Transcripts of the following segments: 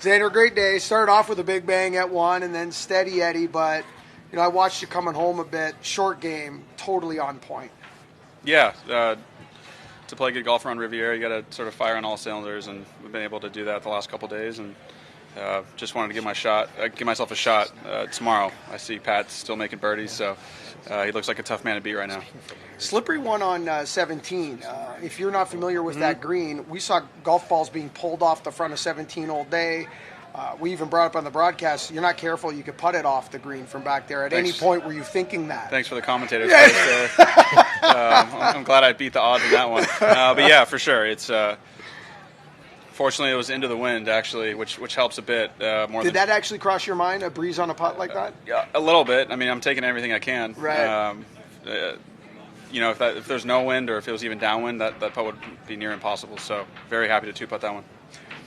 Xander, great day. Started off with a big bang at 1 and then steady Eddie, but I watched you coming home a bit. Short game, totally on point. Yeah, to play good golf around Riviera, you got to sort of fire on all cylinders, and we've been able to do that the last couple of days. And just wanted to give myself a shot tomorrow. I see Pat still making birdies, so he looks like a tough man to beat right now. Slippery one on 17. If you're not familiar with that green, we saw golf balls being pulled off the front of 17 all day. We even brought up on the broadcast, you're not careful, you could putt it off the green from back there. At any point, were you thinking that? Thanks for the commentators. I'm glad I beat the odds in that one. But yeah, for sure. It's fortunately it was into the wind, actually, which helps a bit. Did that actually cross your mind, a breeze on a putt like that? Yeah, a little bit. I mean, I'm taking everything I can. Right. If there's no wind or if it was even downwind, that putt would be near impossible. So very happy to two-putt that one.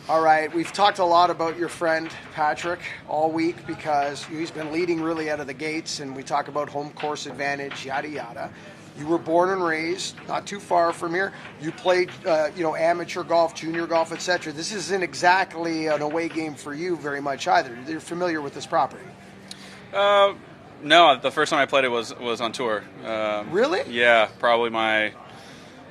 All right, we've talked a lot about your friend Patrick all week because he's been leading really out of the gates, and we talk about home course advantage, yada, yada. You were born and raised not too far from here. You played, amateur golf, junior golf, etc. This isn't exactly an away game for you very much either. You're familiar with this property. No, the first time I played it was on tour. Really? Yeah, probably my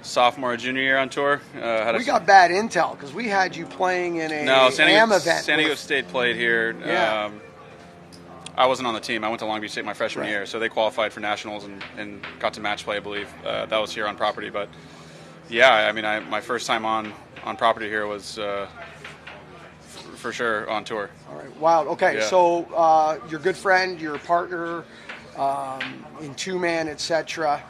sophomore or junior year on tour. We got bad intel because we had you playing in a AM event. San Diego State played here. Yeah. I wasn't on the team. I went to Long Beach State my freshman year, so they qualified for nationals and got to match play, I believe. That was here on property. But, yeah, I mean, my first time on property here was for sure on tour. All right. Wow. Okay, yeah. So your good friend, your partner in two-man, etc.,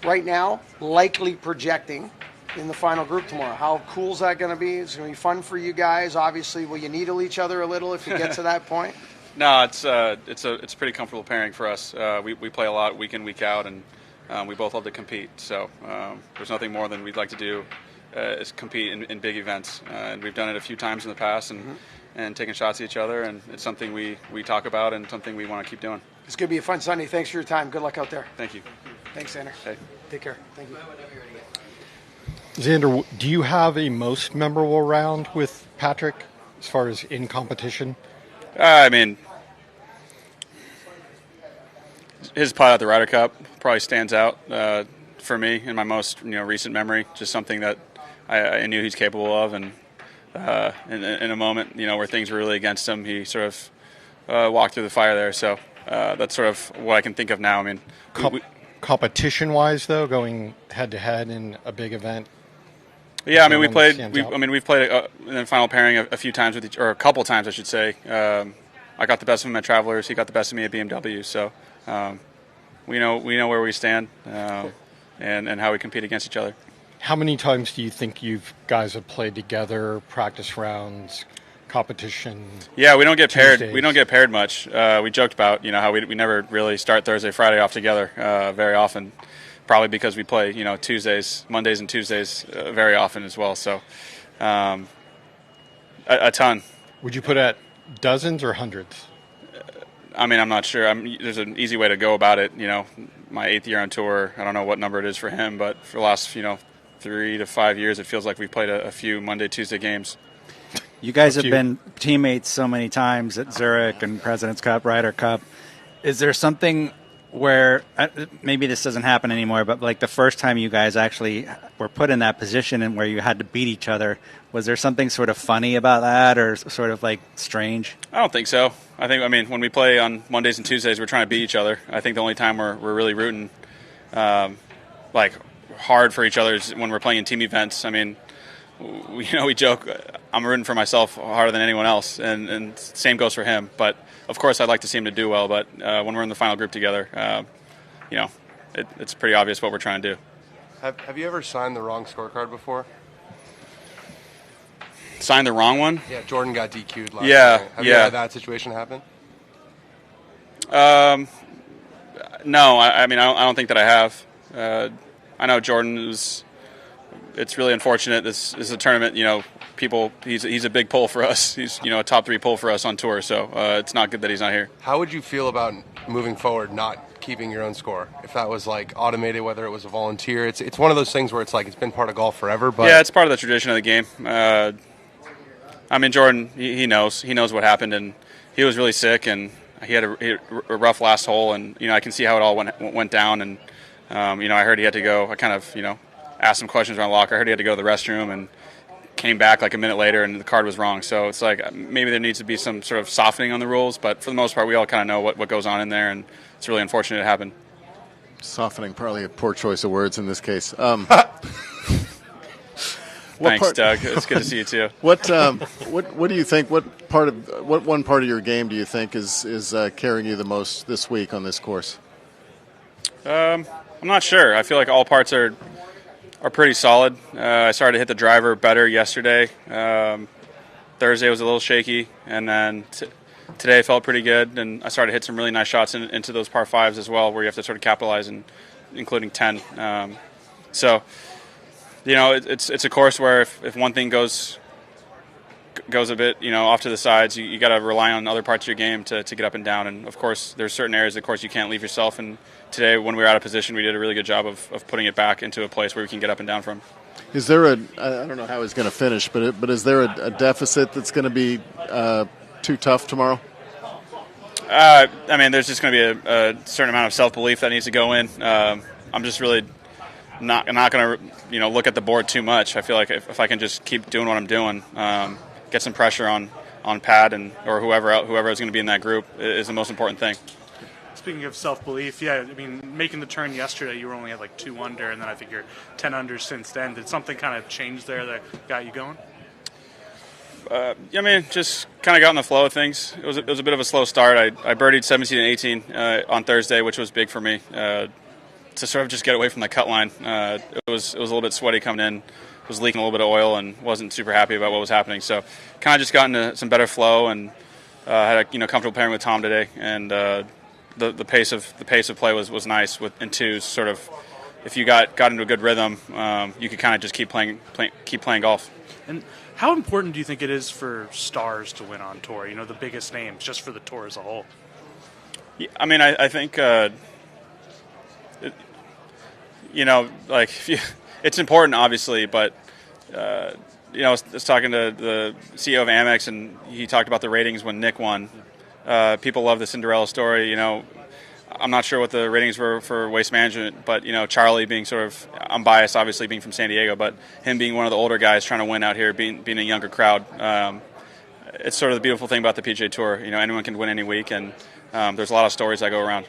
right now, likely projecting in the final group tomorrow. How cool is that going to be? It's going to be fun for you guys. Obviously, will you needle each other a little if you get to that point? No, it's a pretty comfortable pairing for us. We play a lot week in, week out, and we both love to compete. So there's nothing more than we'd like to do is compete in big events. And we've done it a few times in the past and taken shots at each other, and it's something we talk about and something we want to keep doing. It's going to be a fun Sunday. Thanks for your time. Good luck out there. Thank you. Thanks, Xander. Hey. Take care. Thank you. Xander, do you have a most memorable round with Patrick as far as in competition? I mean, his putt at the Ryder Cup probably stands out for me in my most recent memory. Just something that I knew he's capable of, and in a moment where things were really against him, he sort of walked through the fire there. So that's sort of what I can think of now. I mean, competition-wise, though, going head-to-head in a big event. Yeah, I mean, we've played in the final pairing a few times or a couple times, I should say. I got the best of him at Travelers. He got the best of me at BMW. So we know where we stand and how we compete against each other. How many times do you think you guys have played together, practice rounds, competition? Yeah, we don't get paired. Tuesdays? We don't get paired much. We joked about how we never really start Thursday, Friday off together very often. Probably because we play Mondays and Tuesdays very often as well. So a ton. Would you put at dozens or hundreds? I mean, I'm not sure. There's an easy way to go about it. My 8th year on tour, I don't know what number it is for him, but for the last 3 to 5 years, it feels like we've played a few Monday, Tuesday games. You guys have been teammates so many times at Zurich and President's Cup, Ryder Cup. Is there something where maybe this doesn't happen anymore, but like the first time you guys actually were put in that position and where you had to beat each other, was there something sort of funny about that or sort of like strange? I don't think so. I mean, when we play on Mondays and Tuesdays, we're trying to beat each other. I think the only time we're really rooting hard for each other is when we're playing in team events. I mean, we joke, I'm rooting for myself harder than anyone else, and same goes for him. But of course, I'd like to see him to do well. But when we're in the final group together, it's pretty obvious what we're trying to do. Have you ever signed the wrong scorecard before? Signed the wrong one? Yeah, Jordan got DQ'd last night. Have you had that situation happen? No, I don't think that I have. I know Jordan is. It's really unfortunate. This is a tournament. He's a big pull for us. He's a top 3 pull for us on tour. So it's not good that he's not here. How would you feel about moving forward, not keeping your own score? If that was like automated, whether it was a volunteer, it's one of those things where it's like it's been part of golf forever. But yeah, it's part of the tradition of the game. I mean, Jordan, he knows what happened, and he was really sick, and he had a rough last hole, and I can see how it all went down, and I heard he had to go. I kind of asked some questions around the locker. I heard he had to go to the restroom, and came back like a minute later, and the card was wrong. So it's like maybe there needs to be some sort of softening on the rules, but for the most part, we all kind of know what goes on in there, and it's really unfortunate it happened. Softening, probably a poor choice of words in this case. Thanks, Doug. It's good to see you too. What do you think? What one part of your game do you think is carrying you the most this week on this course? I'm not sure. I feel like all parts are pretty solid. I started to hit the driver better yesterday. Thursday was a little shaky, and then today felt pretty good. And I started to hit some really nice shots into those par fives as well, where you have to sort of capitalize, including 10. It's a course where if one thing goes a bit off to the sides, you got to rely on other parts of your game to get up and down. And of course, there's certain areas of course you can't leave yourself. And today, when we were out of position, we did a really good job of putting it back into a place where we can get up and down from. Is there I don't know how he's going to finish, but is there a deficit that's going to be too tough tomorrow? I mean, there's just going to be a certain amount of self-belief that needs to go in. I'm just really not going to look at the board too much. I feel like if I can just keep doing what I'm doing, get some pressure on Pat or whoever is going to be in that group is the most important thing. Speaking of self-belief, yeah, I mean, making the turn yesterday, you were only at like 2 under, and then I think you're 10 under since then. Did something kind of change there that got you going? I mean, just kind of got in the flow of things. It was a bit of a slow start. I birdied 17 and 18 on Thursday, which was big for me to sort of just get away from the cut line. It was a little bit sweaty coming in. Was leaking a little bit of oil and wasn't super happy about what was happening. So kind of just got into some better flow and had a comfortable pairing with Tom today, and the pace of play was nice in twos. Sort of, if you got into a good rhythm, you could kind of just keep playing golf. And how important do you think it is for stars to win on tour? The biggest names, just for the tour as a whole. Yeah, I mean, I think it's important, obviously, but I was talking to the CEO of Amex, and he talked about the ratings when Nick won. People love the Cinderella story. I'm not sure what the ratings were for Waste Management, but Charlie being sort of, I'm biased, obviously being from San Diego, but him being one of the older guys trying to win out here, being a younger crowd. It's sort of the beautiful thing about the PGA Tour. Anyone can win any week, and there's a lot of stories that go around.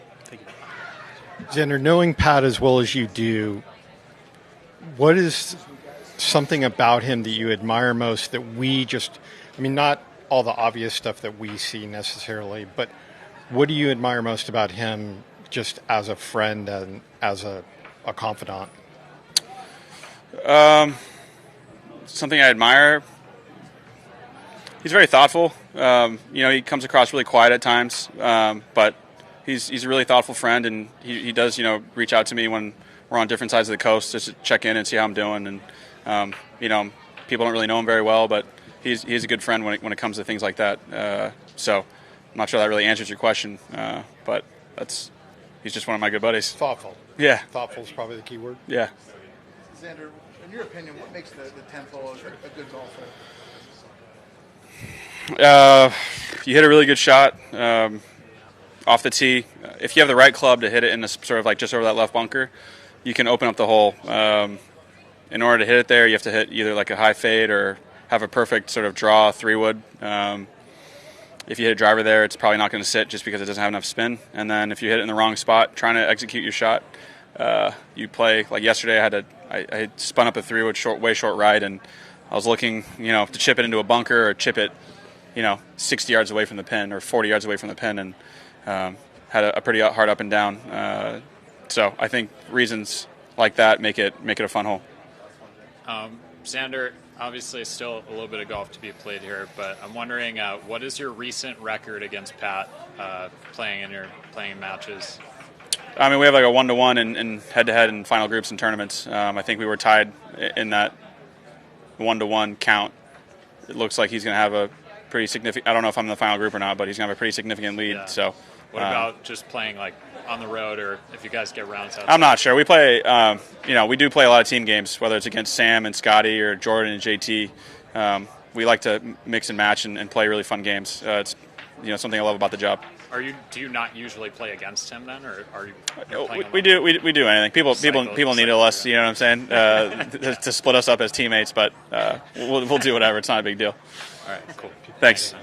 Xander, knowing Pat as well as you do, what is something about him that you admire most that not all the obvious stuff that we see necessarily, but what do you admire most about him just as a friend and as a confidant? Something I admire, he's very thoughtful. He comes across really quiet at times, but he's a really thoughtful friend, and he does reach out to me when we're on different sides of the coast just to check in and see how I'm doing. And people don't really know him very well, but he's a good friend when it comes to things like that. So I'm not sure that really answers your question, but he's just one of my good buddies. Thoughtful. Yeah. Thoughtful is probably the key word. Yeah. Xander, in your opinion, what makes the 10th hole a good golfer? You hit a really good shot off the tee. If you have the right club to hit it in a sort of like just over that left bunker, you can open up the hole. In order to hit it there, you have to hit either like a high fade or have a perfect sort of draw 3-wood. If you hit a driver there, it's probably not going to sit just because it doesn't have enough spin. And then if you hit it in the wrong spot, trying to execute your shot, you play like yesterday. I had spun up a 3-wood way short right, and I was looking, to chip it into a bunker or chip it, 60 yards away from the pin or 40 yards away from the pin, and had a pretty hard up and down. So I think reasons like that make it a fun hole. Xander, obviously still a little bit of golf to be played here, but I'm wondering what is your recent record against Pat playing in matches? I mean, we have like a 1-to-1 in head-to-head in final groups and tournaments. I think we were tied in that 1-to-1 count. It looks like he's going to have a pretty significant. I don't know if I'm in the final group or not, but he's going to have a pretty significant lead. Yeah. So, what about just playing like on the road, or if you guys get rounds outside? I'm not sure. We play. We do play a lot of team games, whether it's against Sam and Scotty or Jordan and JT. we like to mix and match and play really fun games. It's something I love about the job. Do you not usually play against him then, or are you? We do anything. People need us. You know what I'm saying? To split us up as teammates, but we'll do whatever. It's not a big deal. All right, cool. Thanks.